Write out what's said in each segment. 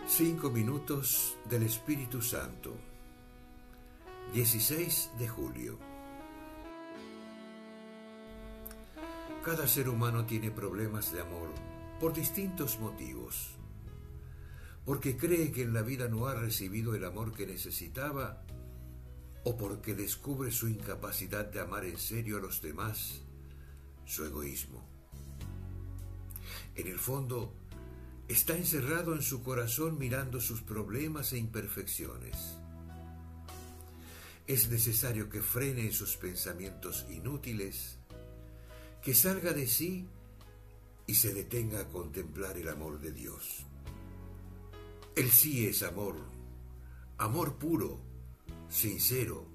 5 minutos del Espíritu Santo. 16 de julio. Cada ser humano tiene problemas de amor por distintos motivos. Porque cree que en la vida no ha recibido el amor que necesitaba, o porque descubre su incapacidad de amar en serio a los demás, su egoísmo. En el fondo, está encerrado en su corazón mirando sus problemas e imperfecciones. Es necesario que frene sus pensamientos inútiles, que salga de sí y se detenga a contemplar el amor de Dios. El sí es amor, amor puro, sincero,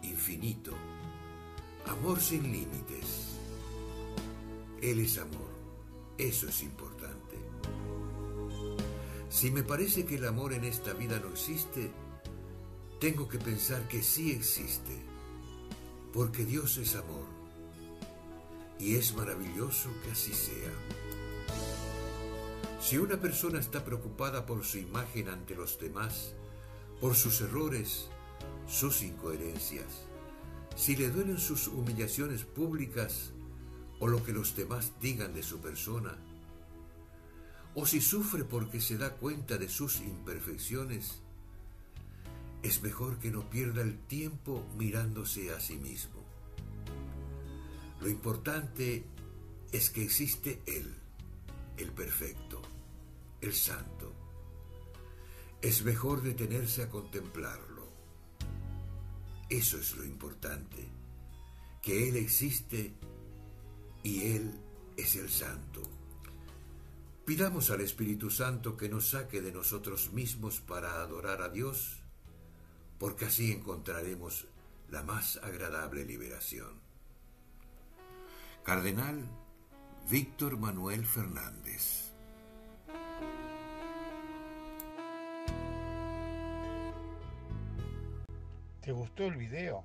infinito, amor sin límites. Él es amor, eso es importante. Si me parece que el amor en esta vida no existe, tengo que pensar que sí existe, porque Dios es amor, y es maravilloso que así sea. Si una persona está preocupada por su imagen ante los demás, por sus errores, sus incoherencias, si le duelen sus humillaciones públicas o lo que los demás digan de su persona, o si sufre porque se da cuenta de sus imperfecciones, es mejor que no pierda el tiempo mirándose a sí mismo. Lo importante es que existe Él, el perfecto, el santo. Es mejor detenerse a contemplarlo. Eso es lo importante, que Él existe y Él es el santo. Pidamos al Espíritu Santo que nos saque de nosotros mismos para adorar a Dios, porque así encontraremos la más agradable liberación. Cardenal Víctor Manuel Fernández. ¿Te gustó el video?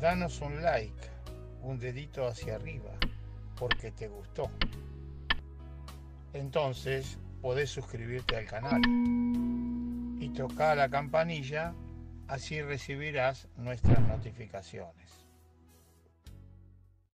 Danos un like, un dedito hacia arriba, porque te gustó. Entonces podés suscribirte al canal y tocar la campanilla, así recibirás nuestras notificaciones.